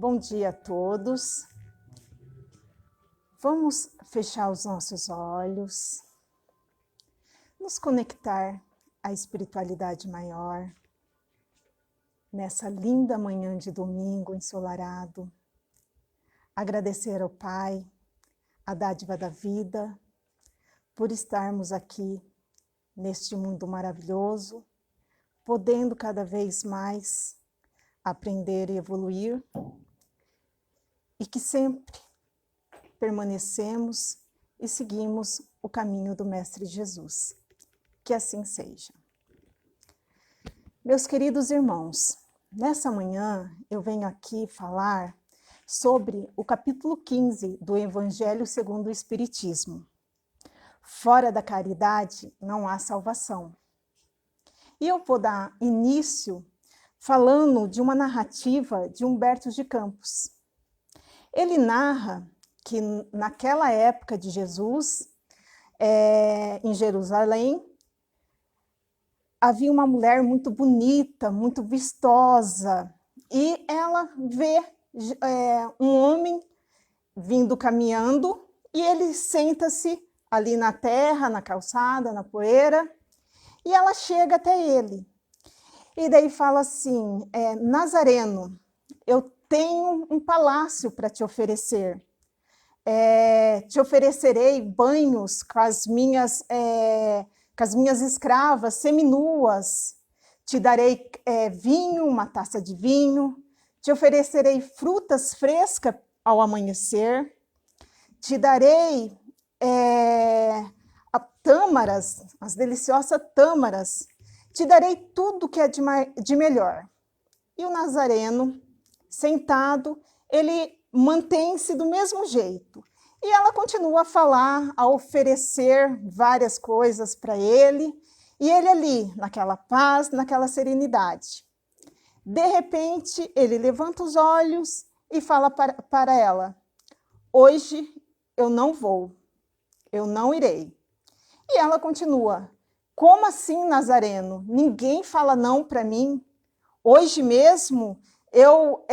Bom dia a todos. Vamos fechar os nossos olhos, nos conectar à espiritualidade maior, nessa linda manhã de domingo ensolarado. Agradecer ao Pai, a dádiva da vida, por estarmos aqui neste mundo maravilhoso, podendo cada vez mais aprender e evoluir, e que sempre permanecemos e seguimos o caminho do Mestre Jesus. Que assim seja. Meus queridos irmãos, nessa manhã eu venho aqui falar sobre o capítulo 15 do Evangelho segundo o Espiritismo. Fora da caridade não há salvação. E eu vou dar início falando de uma narrativa de Humberto de Campos. Ele narra que naquela época de Jesus, em Jerusalém, havia uma mulher muito bonita, muito vistosa, e ela vê um homem vindo caminhando, e ele senta-se ali na terra, na calçada, na poeira, e ela chega até ele. E daí fala assim, Nazareno, eu tenho um palácio para te oferecer. Te oferecerei banhos com as minhas escravas seminuas, te darei vinho, uma taça de vinho, te oferecerei frutas frescas ao amanhecer, te darei tâmaras, as deliciosas tâmaras, te darei tudo que é de melhor. E o Nazareno, sentado, ele mantém-se do mesmo jeito. E ela continua a falar, a oferecer várias coisas para ele, e ele ali, naquela paz, naquela serenidade. De repente, ele levanta os olhos e fala para ela, hoje eu não vou, eu não irei. E ela continua, como assim, Nazareno? Ninguém fala não para mim? Hoje mesmo eu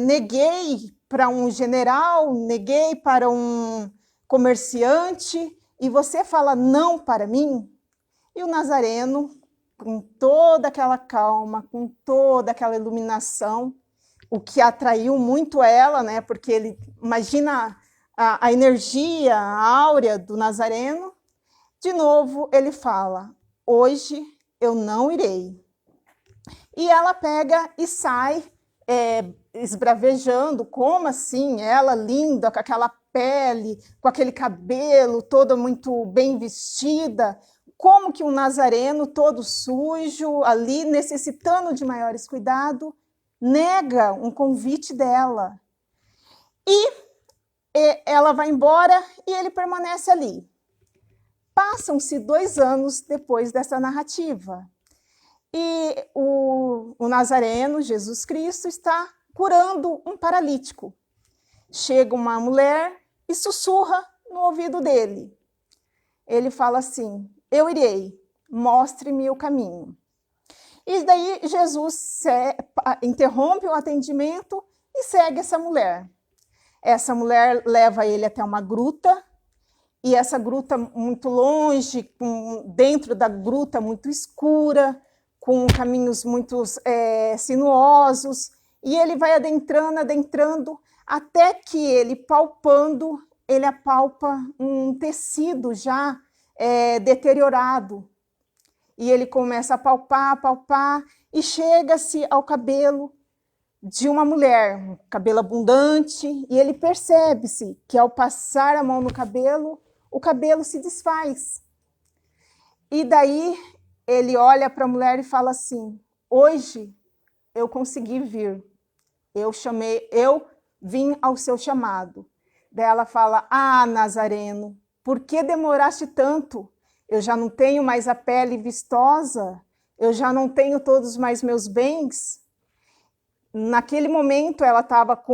neguei para um general, neguei para um comerciante, e você fala não para mim? E o Nazareno, com toda aquela calma, com toda aquela iluminação, o que atraiu muito ela, né? Porque ele imagina a energia, a áurea do Nazareno. De novo ele fala, hoje eu não irei. E ela pega e sai, esbravejando, como assim? Ela linda, com aquela pele, com aquele cabelo, toda muito bem vestida, como que um nazareno todo sujo, ali necessitando de maiores cuidados, nega um convite dela. E ela vai embora e ele permanece ali. Passam-se 2 anos depois dessa narrativa. E o Nazareno, Jesus Cristo, está curando um paralítico. Chega uma mulher e sussurra no ouvido dele. Ele fala assim, eu irei, mostre-me o caminho. E daí Jesus interrompe o atendimento e segue essa mulher. Essa mulher leva ele até uma gruta, e essa gruta muito longe, dentro da gruta muito escura, com caminhos muito sinuosos, e ele vai adentrando, até que ele palpando, ele apalpa um tecido já deteriorado. E ele começa a palpar, e chega-se ao cabelo de uma mulher, um cabelo abundante, e ele percebe-se que ao passar a mão no cabelo, o cabelo se desfaz. E daí ele olha para a mulher e fala assim, hoje eu consegui vir, eu vim ao seu chamado. Daí ela fala, Nazareno, por que demoraste tanto? Eu já não tenho mais a pele vistosa, eu já não tenho todos mais meus bens. Naquele momento ela estava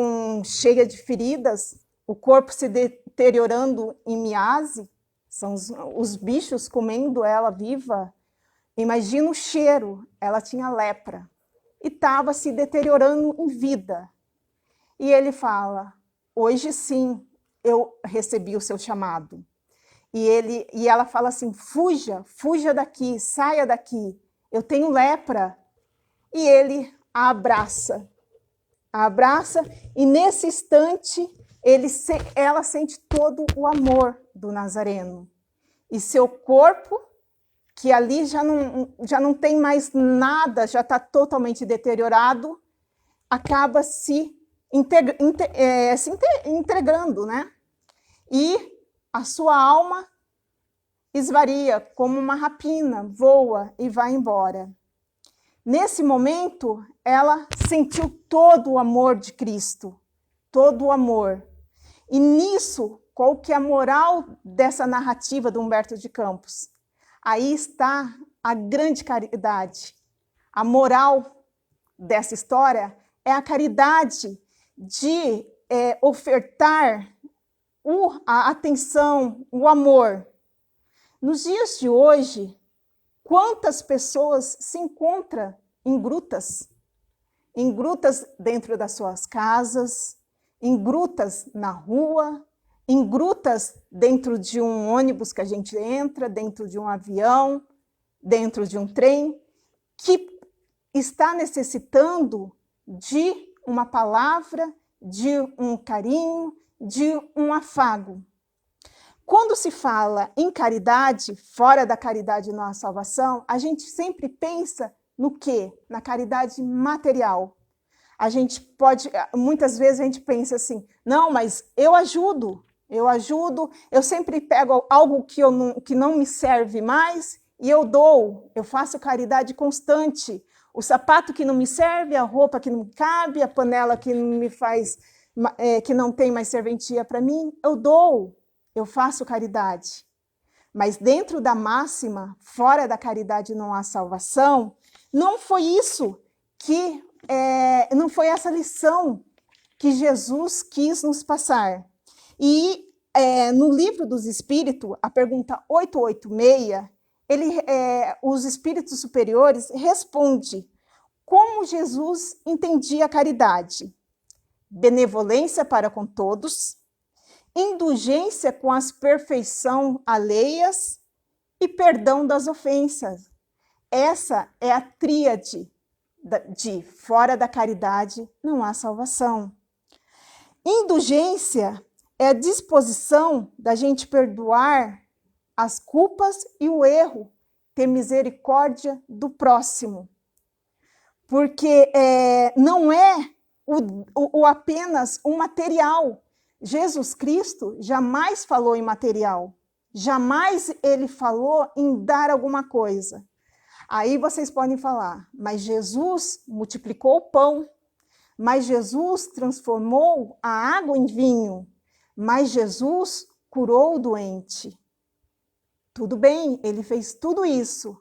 cheia de feridas, o corpo se deteriorando em miase, são os bichos comendo ela viva. Imagina o cheiro, ela tinha lepra e estava se deteriorando em vida. E ele fala, hoje sim eu recebi o seu chamado. E ela fala assim, fuja daqui, saia daqui, eu tenho lepra. E ele a abraça, e nesse instante ela sente todo o amor do Nazareno. E seu corpo, que ali já não tem mais nada, já está totalmente deteriorado, acaba se entregando, né? E a sua alma esvaria como uma rapina, voa e vai embora. Nesse momento, ela sentiu todo o amor de Cristo, todo o amor. E nisso, qual que é a moral dessa narrativa do Humberto de Campos? Aí está a grande caridade. A moral dessa história é a caridade de ofertar a atenção, o amor. Nos dias de hoje, quantas pessoas se encontram em grutas dentro das suas casas, em grutas na rua, em grutas dentro de um ônibus que a gente entra, dentro de um avião, dentro de um trem, que está necessitando de uma palavra, de um carinho, de um afago. Quando se fala em caridade, fora da caridade não há salvação, a gente sempre pensa no quê? Na caridade material. A gente muitas vezes a gente pensa assim, não, mas eu ajudo, eu sempre pego algo que não me serve mais e eu dou, eu faço caridade constante. O sapato que não me serve, a roupa que não me cabe, a panela que não me faz, que não tem mais serventia para mim, eu dou. Eu faço caridade. Mas dentro da máxima, fora da caridade não há salvação, não foi isso não foi essa lição que Jesus quis nos passar. E no Livro dos Espíritos, a pergunta 886, os espíritos superiores respondem como Jesus entendia a caridade. Benevolência para com todos, indulgência com as perfeições alheias e perdão das ofensas. Essa é a tríade de fora da caridade não há salvação. Indulgência é a disposição da gente perdoar as culpas e o erro, ter misericórdia do próximo. Porque não é apenas o material. Jesus Cristo jamais falou em material, jamais ele falou em dar alguma coisa. Aí vocês podem falar, mas Jesus multiplicou o pão, mas Jesus transformou a água em vinho, mas Jesus curou o doente. Tudo bem, ele fez tudo isso,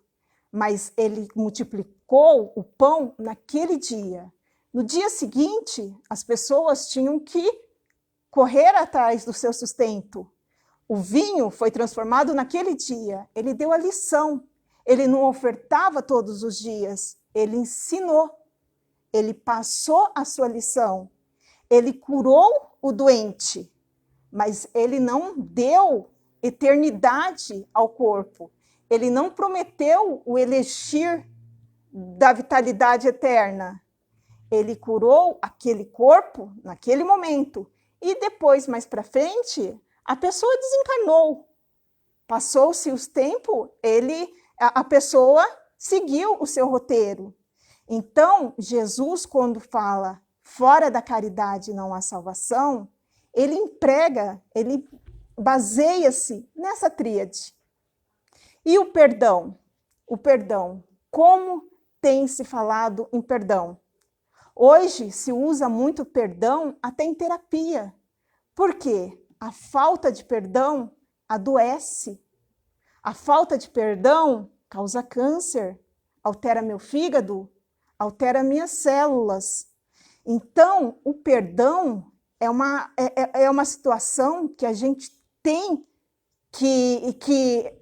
mas ele multiplicou o pão naquele dia. No dia seguinte, as pessoas tinham que correr atrás do seu sustento. O vinho foi transformado naquele dia. Ele deu a lição. Ele não ofertava todos os dias. Ele ensinou. Ele passou a sua lição. Ele curou o doente. Mas ele não deu eternidade ao corpo. Ele não prometeu o elixir da vitalidade eterna. Ele curou aquele corpo naquele momento. E depois, mais para frente, a pessoa desencarnou. Passou-se os tempos, a pessoa seguiu o seu roteiro. Então, Jesus, quando fala fora da caridade não há salvação, ele baseia-se nessa tríade. E o perdão? O perdão. Como tem se falado em perdão? Hoje se usa muito perdão até em terapia. Por quê? A falta de perdão adoece. A falta de perdão causa câncer, altera meu fígado, altera minhas células. Então, o perdão é uma situação que a gente tem que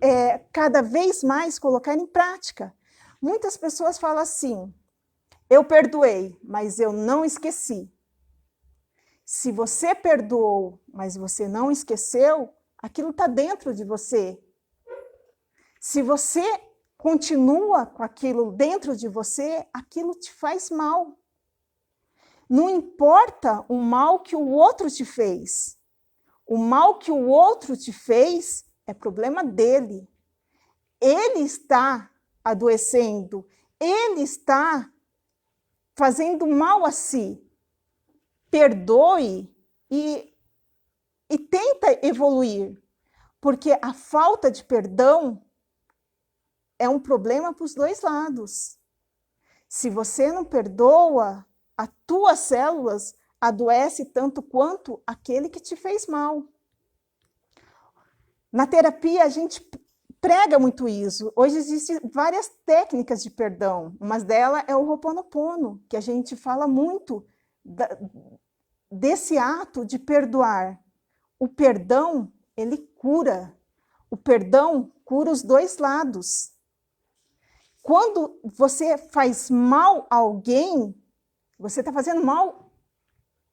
cada vez mais colocar em prática. Muitas pessoas falam assim, eu perdoei, mas eu não esqueci. Se você perdoou, mas você não esqueceu, aquilo está dentro de você. Se você continua com aquilo dentro de você, aquilo te faz mal. Não importa o mal que o outro te fez. O mal que o outro te fez é problema dele. Ele está adoecendo, ele está fazendo mal a si. Perdoe e tenta evoluir, porque a falta de perdão é um problema para os dois lados. Se você não perdoa, as tuas células adoecem tanto quanto aquele que te fez mal. Na terapia, a gente prega muito isso. Hoje existem várias técnicas de perdão. Uma delas é o Ho'oponopono, que a gente fala muito desse ato de perdoar. O perdão, ele cura. O perdão cura os dois lados. Quando você faz mal a alguém, você está fazendo mal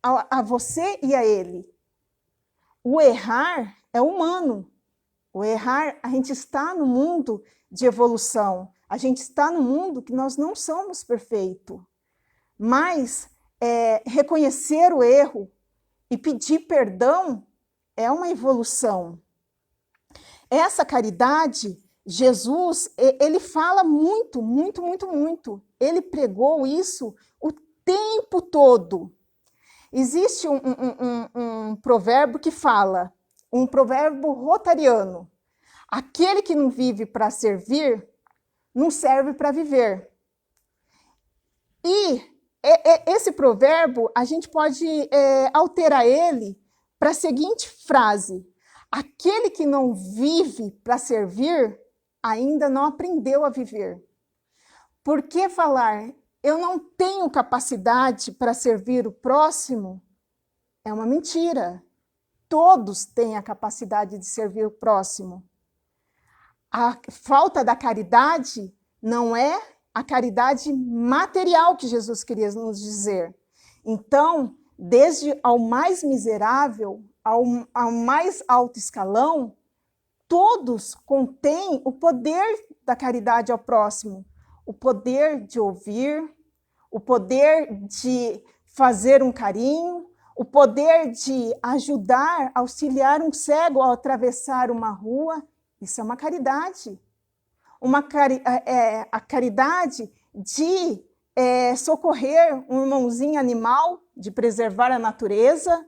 a você e a ele. O errar é humano. O errar, a gente está no mundo de evolução. A gente está no mundo que nós não somos perfeitos. Mas reconhecer o erro e pedir perdão é uma evolução. Essa caridade, Jesus, ele fala muito, muito, muito, muito. Ele pregou isso o tempo todo. Existe um provérbio que fala, um provérbio rotariano: aquele que não vive para servir, não serve para viver. E esse provérbio, a gente pode alterar ele para a seguinte frase: aquele que não vive para servir, ainda não aprendeu a viver. Por que falar, eu não tenho capacidade para servir o próximo? É uma mentira. Todos têm a capacidade de servir o próximo. A falta da caridade não é a caridade material que Jesus queria nos dizer. Então, desde ao mais miserável ao mais alto escalão, todos contêm o poder da caridade ao próximo, o poder de ouvir, o poder de fazer um carinho, o poder de ajudar, auxiliar um cego ao atravessar uma rua. Isso é uma caridade. A caridade de socorrer um irmãozinho animal, de preservar a natureza.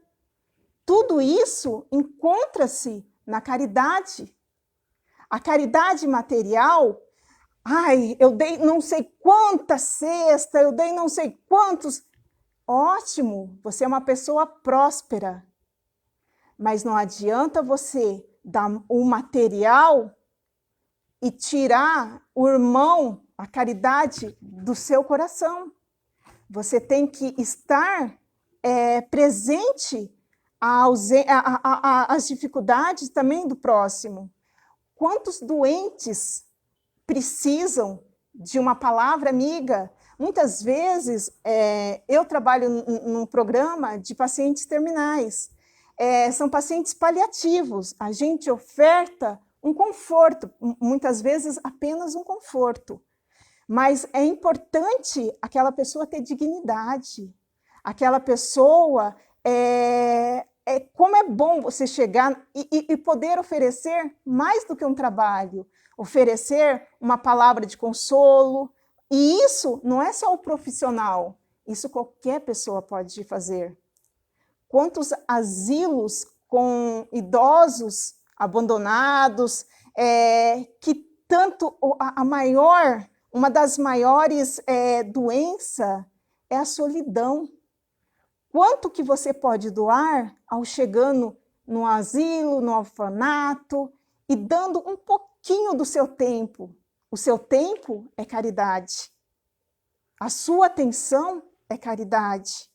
Tudo isso encontra-se na caridade. A caridade material, eu dei não sei quantas cestas, eu dei não sei quantos. Ótimo, você é uma pessoa próspera. Mas não adianta você dar o material e tirar o irmão, a caridade, do seu coração. Você tem que estar presente às dificuldades também do próximo. Quantos doentes precisam de uma palavra amiga? Muitas vezes, eu trabalho num programa de pacientes terminais. São pacientes paliativos. A gente oferta um conforto, muitas vezes apenas um conforto. Mas é importante aquela pessoa ter dignidade. Aquela pessoa, como é bom você chegar e poder oferecer mais do que um trabalho. Oferecer uma palavra de consolo. E isso não é só o profissional, isso qualquer pessoa pode fazer. Quantos asilos com idosos abandonados, que tanto uma das maiores doenças é a solidão. Quanto que você pode doar ao chegando no asilo, no orfanato, e dando um pouquinho do seu tempo? O seu tempo é caridade. A sua atenção é caridade.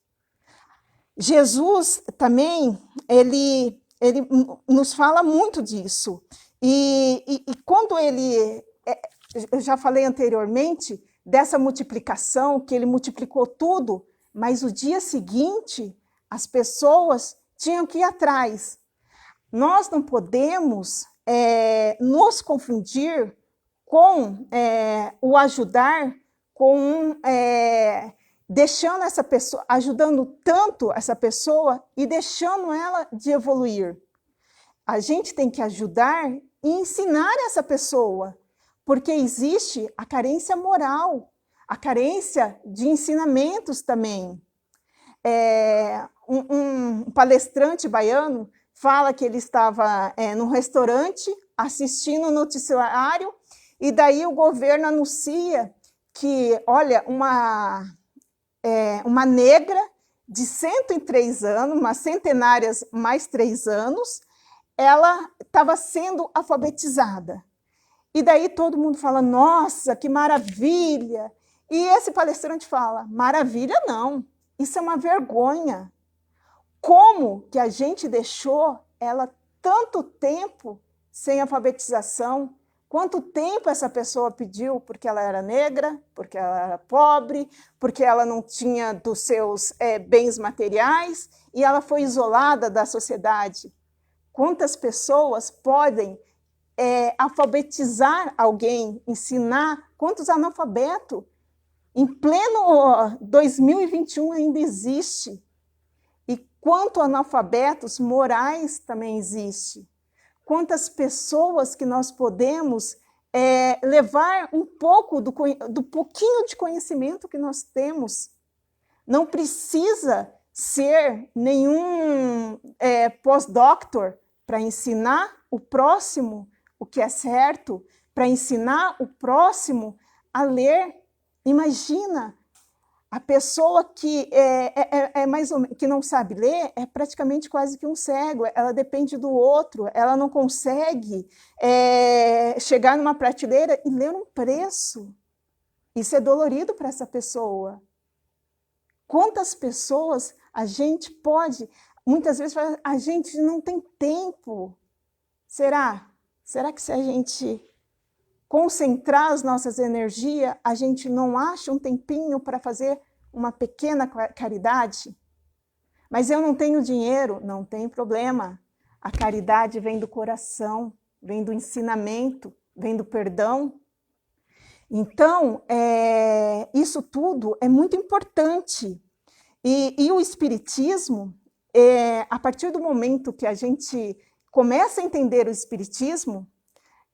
Jesus também, ele nos fala muito disso. E quando eu já falei anteriormente dessa multiplicação, que ele multiplicou tudo, mas o dia seguinte, As pessoas tinham que ir atrás. Nós não podemos nos confundir com o ajudar, com deixando essa pessoa, ajudando tanto essa pessoa e deixando ela de evoluir. A gente tem que ajudar e ensinar essa pessoa, porque existe a carência moral, a carência de ensinamentos também. Um palestrante baiano fala que ele estava num restaurante assistindo o noticiário e daí o governo anuncia que, olha, uma negra de 103 anos, uma centenária mais 3 anos, ela estava sendo alfabetizada. E daí todo mundo fala, nossa, que maravilha! E esse palestrante fala, maravilha não, isso é uma vergonha. Como que a gente deixou ela tanto tempo sem alfabetização? Quanto tempo essa pessoa pediu porque ela era negra, porque ela era pobre, porque ela não tinha dos seus bens materiais e ela foi isolada da sociedade? Quantas pessoas podem alfabetizar alguém, ensinar? Quantos analfabetos? Em pleno 2021 ainda existe. E quantos analfabetos morais também existe? Quantas pessoas que nós podemos levar um pouco do pouquinho de conhecimento que nós temos. Não precisa ser nenhum pós-doutor para ensinar o próximo o que é certo, para ensinar o próximo a ler. Imagina, a pessoa que mais ou menos, que não sabe ler é praticamente quase que um cego, ela depende do outro, ela não consegue chegar numa prateleira e ler um preço. Isso é dolorido para essa pessoa. Quantas pessoas a gente pode, muitas vezes, a gente não tem tempo. Será que se a gente concentrar as nossas energias, a gente não acha um tempinho para fazer uma pequena caridade? Mas eu não tenho dinheiro, não tem problema. A caridade vem do coração, vem do ensinamento, vem do perdão. Então, isso tudo é muito importante. E o Espiritismo, a partir do momento que a gente começa a entender o Espiritismo,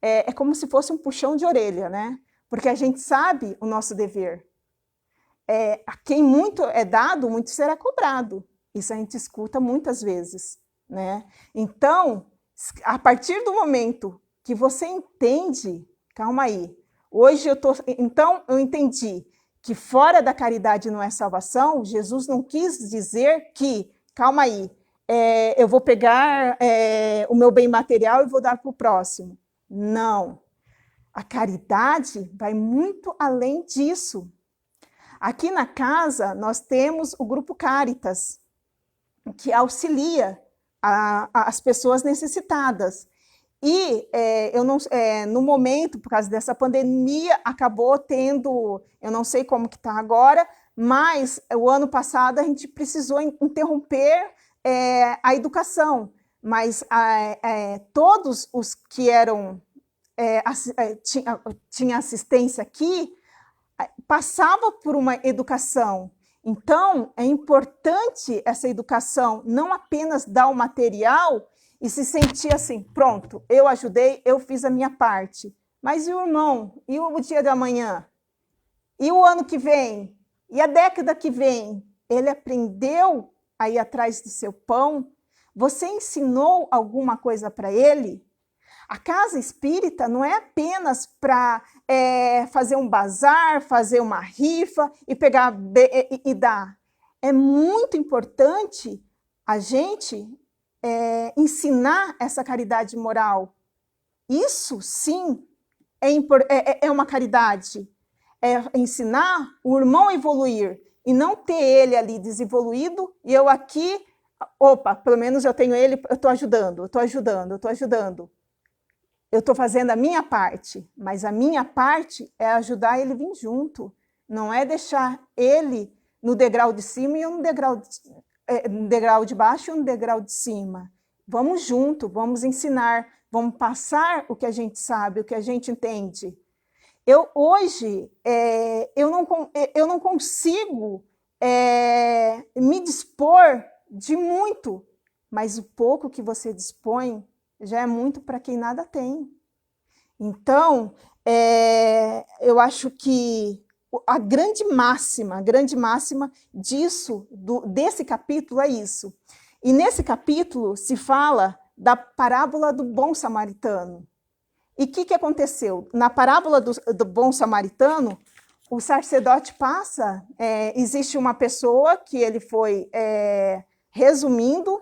é como se fosse um puxão de orelha, né? Porque a gente sabe o nosso dever. A quem muito é dado, muito será cobrado. Isso a gente escuta muitas vezes, né? Então, a partir do momento que você entende, calma aí, então eu entendi que fora da caridade não é salvação. Jesus não quis dizer que, calma aí, eu vou pegar o meu bem material e vou dar para o próximo. Não. A caridade vai muito além disso. Aqui na casa, nós temos o Grupo Caritas, que auxilia as pessoas necessitadas. E no momento, por causa dessa pandemia, acabou tendo, eu não sei como que está agora, mas o ano passado a gente precisou interromper a educação. Mas todos os que tinha assistência aqui, passava por uma educação. Então, é importante essa educação, não apenas dar o material e se sentir assim, pronto, eu ajudei, eu fiz a minha parte. Mas e o irmão? E o dia de amanhã? E o ano que vem? E a década que vem? Ele aprendeu a ir atrás do seu pão? Você ensinou alguma coisa para ele? A casa espírita não é apenas para fazer um bazar, fazer uma rifa e pegar e dar. É muito importante a gente ensinar essa caridade moral. Isso, sim, é uma caridade. É ensinar o irmão a evoluir e não ter ele ali desevoluído e eu aqui, opa, pelo menos eu tenho ele, eu estou ajudando, eu estou ajudando, eu estou ajudando. Eu estou fazendo a minha parte, mas a minha parte é ajudar ele a vir junto. Não é deixar ele no degrau de cima e eu no degrau um degrau de baixo e um degrau de cima. Vamos junto, vamos ensinar, vamos passar o que a gente sabe, o que a gente entende. Hoje, eu não consigo me dispor de muito, mas o pouco que você dispõe já é muito para quem nada tem. Então, eu acho que a grande máxima desse capítulo é isso. E nesse capítulo se fala da parábola do bom samaritano. E o que aconteceu? Na parábola do bom samaritano, o sacerdote passa, existe uma pessoa que ele foi, resumindo,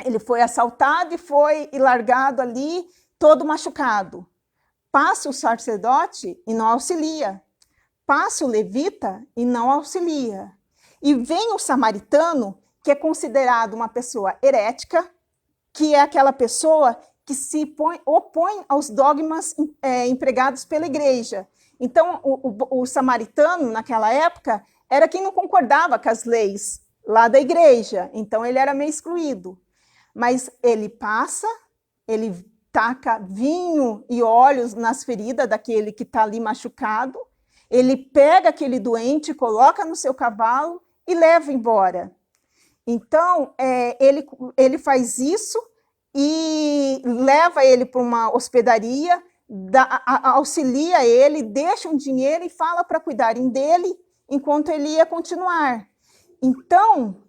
ele foi assaltado e foi largado ali, todo machucado. Passa o sacerdote e não auxilia. Passa o levita e não auxilia. E vem o samaritano, que é considerado uma pessoa herética, que é aquela pessoa que se opõe aos dogmas empregados pela igreja. Então, o samaritano, naquela época, era quem não concordava com as leis lá da igreja. Então, ele era meio excluído. Mas ele passa, ele taca vinho e óleos nas feridas daquele que está ali machucado, ele pega aquele doente, coloca no seu cavalo e leva embora. Então, ele faz isso e leva ele para uma hospedaria, auxilia ele, deixa um dinheiro e fala para cuidarem dele enquanto ele ia continuar. Então,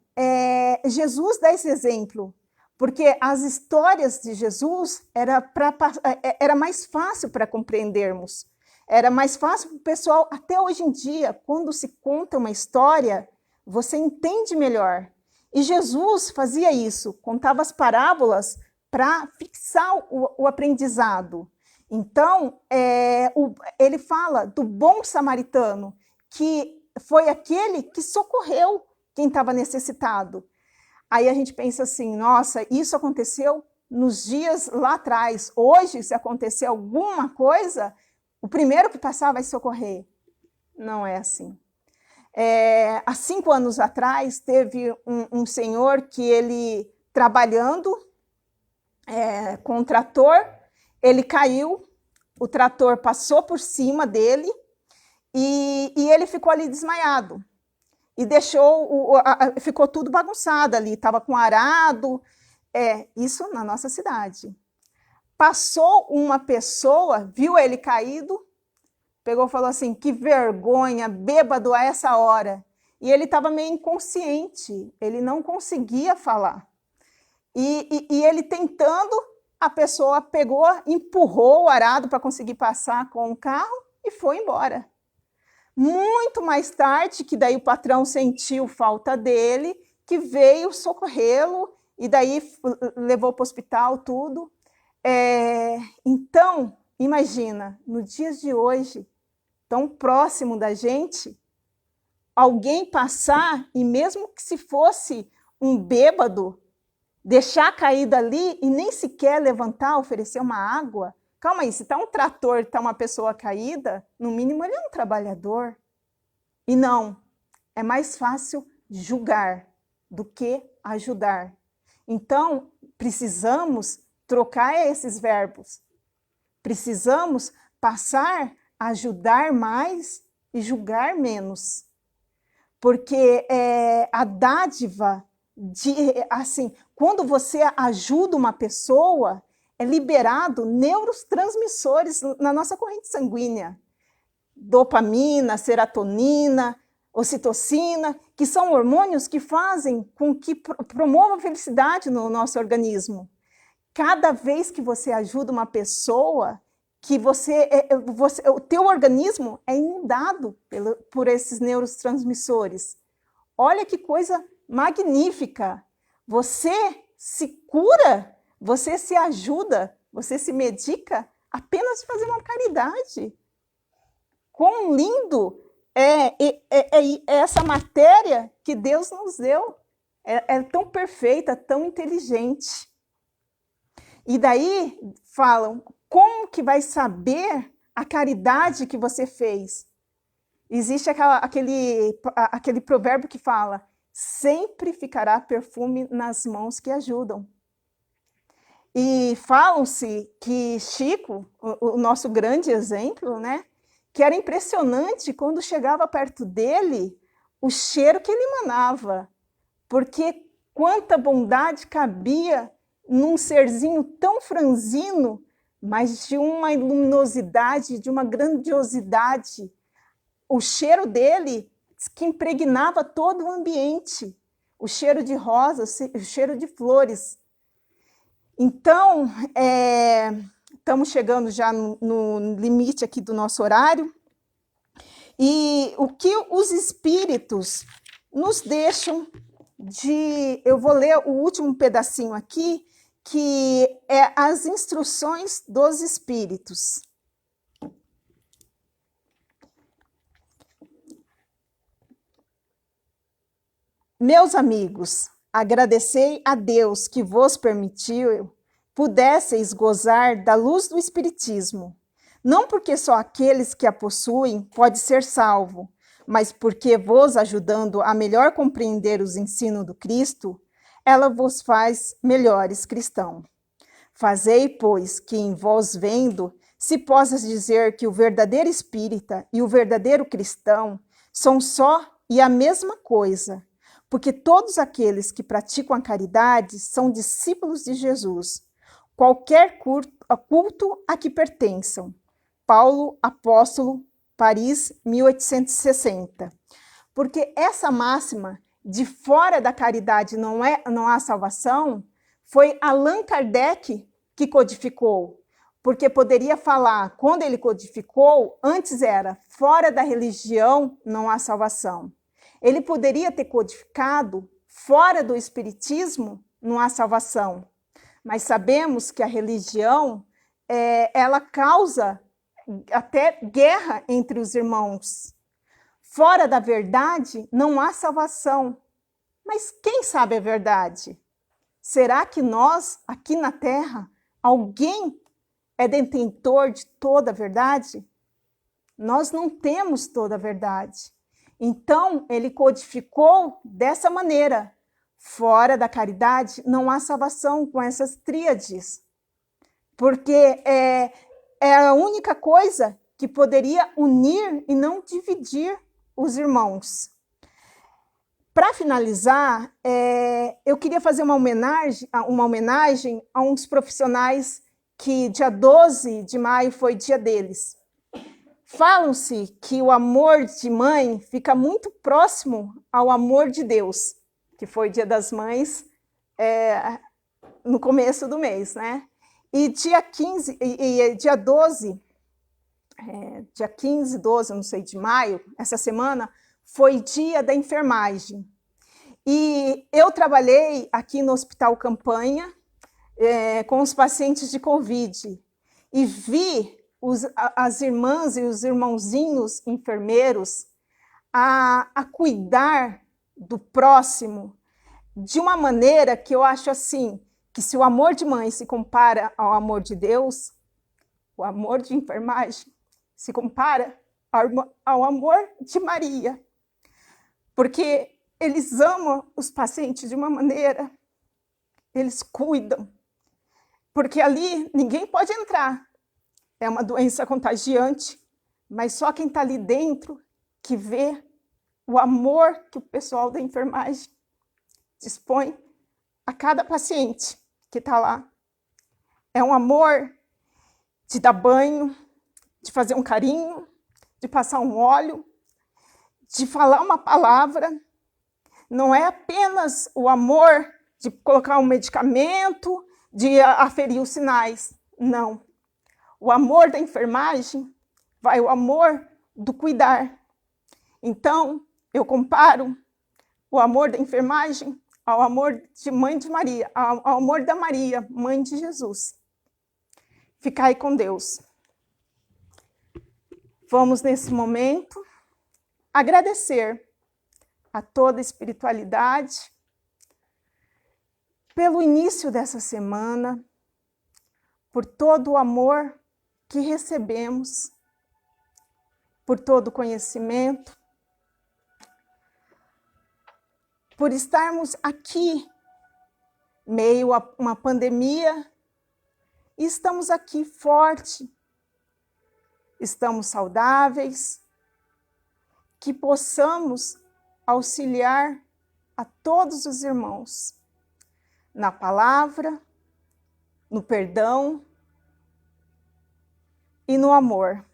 Jesus dá esse exemplo, porque as histórias de Jesus era mais fácil para compreendermos. Era mais fácil para o pessoal, até hoje em dia, quando se conta uma história, você entende melhor. E Jesus fazia isso, contava as parábolas para fixar o aprendizado. Então, ele fala do bom samaritano, que foi aquele que socorreu quem estava necessitado. Aí a gente pensa assim, nossa, isso aconteceu nos dias lá atrás. Hoje, se acontecer alguma coisa, o primeiro que passar vai socorrer. Não é assim. Há 5 anos atrás, teve um senhor que ele, trabalhando com um trator, ele caiu, o trator passou por cima dele e ele ficou ali desmaiado. E ficou tudo bagunçado ali, estava com arado, isso na nossa cidade. Passou uma pessoa, viu ele caído, pegou e falou assim, que vergonha, bêbado a essa hora. E ele estava meio inconsciente, ele não conseguia falar. E ele tentando, a pessoa pegou, empurrou o arado para conseguir passar com o carro e foi embora. Muito mais tarde, que daí o patrão sentiu falta dele, que veio socorrê-lo e daí levou para o hospital, tudo. Então, imagina, nos dias de hoje, tão próximo da gente, alguém passar, e mesmo que se fosse um bêbado, deixar cair dali e nem sequer levantar, oferecer uma água. Calma aí, se está um trator, está uma pessoa caída, no mínimo ele é um trabalhador. E não, é mais fácil julgar do que ajudar. Então, precisamos trocar esses verbos. Precisamos passar a ajudar mais e julgar menos. Porque a dádiva assim, quando você ajuda uma pessoa, é liberado neurotransmissores na nossa corrente sanguínea. Dopamina, serotonina, ocitocina, que são hormônios que fazem com que promova a felicidade no nosso organismo. Cada vez que você ajuda uma pessoa, que o teu organismo é inundado por esses neurotransmissores. Olha que coisa magnífica! Você se cura, você se ajuda, você se medica apenas de fazer uma caridade. Quão lindo é essa matéria que Deus nos deu. É tão perfeita, tão inteligente. E daí falam, como que vai saber a caridade que você fez? Existe aquele provérbio que fala, sempre ficará perfume nas mãos que ajudam. E falam-se que Chico, o nosso grande exemplo, né, que era impressionante quando chegava perto dele o cheiro que ele emanava, porque quanta bondade cabia num serzinho tão franzino, mas de uma luminosidade, de uma grandiosidade. O cheiro dele que impregnava todo o ambiente, o cheiro de rosas, o cheiro de flores. Então, estamos chegando já no limite aqui do nosso horário, e o que os espíritos nos deixam eu vou ler o último pedacinho aqui, que é as instruções dos espíritos. Meus amigos, agradecei a Deus que vos permitiu pudesseis gozar da luz do Espiritismo, não porque só aqueles que a possuem pode ser salvo, mas porque vos ajudando a melhor compreender os ensinos do Cristo, ela vos faz melhores cristãos. Fazei, pois, que em vós vendo, se possa dizer que o verdadeiro espírita e o verdadeiro cristão são só e a mesma coisa, porque todos aqueles que praticam a caridade são discípulos de Jesus, qualquer culto a que pertençam. Paulo, apóstolo, Paris, 1860. Porque essa máxima de fora da caridade não há salvação, foi Allan Kardec que codificou. Porque poderia falar, quando ele codificou, antes era fora da religião não há salvação. Ele poderia ter codificado fora do espiritismo não há salvação. Mas sabemos que a religião, ela causa até guerra entre os irmãos. Fora da verdade não há salvação. Mas quem sabe a verdade? Será que nós, aqui na Terra, alguém é detentor de toda a verdade? Nós não temos toda a verdade. Então, ele codificou dessa maneira. Fora da caridade não há salvação, com essas tríades. Porque é a única coisa que poderia unir e não dividir os irmãos. Para finalizar, eu queria fazer uma homenagem a uns profissionais que dia 12 de maio foi dia deles. Falam-se que o amor de mãe fica muito próximo ao amor de Deus, que foi dia das mães no começo do mês, né? E dia 15, dia 12, dia 15, 12, não sei, de maio, essa semana, foi dia da enfermagem. E eu trabalhei aqui no Hospital Campanha com os pacientes de Covid e vi as irmãs e os irmãozinhos enfermeiros a cuidar do próximo de uma maneira que eu acho assim, que se o amor de mãe se compara ao amor de Deus, o amor de enfermagem se compara ao amor de Maria. Porque eles amam os pacientes de uma maneira, eles cuidam. Porque ali ninguém pode entrar. É uma doença contagiante, mas só quem está ali dentro que vê o amor que o pessoal da enfermagem dispõe a cada paciente que está lá. É um amor de dar banho, de fazer um carinho, de passar um óleo, de falar uma palavra. Não é apenas o amor de colocar um medicamento, de aferir os sinais. Não. O amor da enfermagem vai o amor do cuidar. Então, eu comparo o amor da enfermagem ao amor de mãe de Maria, ao amor da Maria, mãe de Jesus. Ficai com Deus. Vamos, nesse momento, agradecer a toda a espiritualidade pelo início dessa semana, por todo o amor que recebemos, por todo o conhecimento. por estarmos aqui, meio a uma pandemia, e estamos aqui forte, estamos saudáveis, que possamos auxiliar a todos os irmãos na palavra, no perdão e no amor.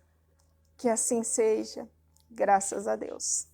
Que assim seja, graças a Deus.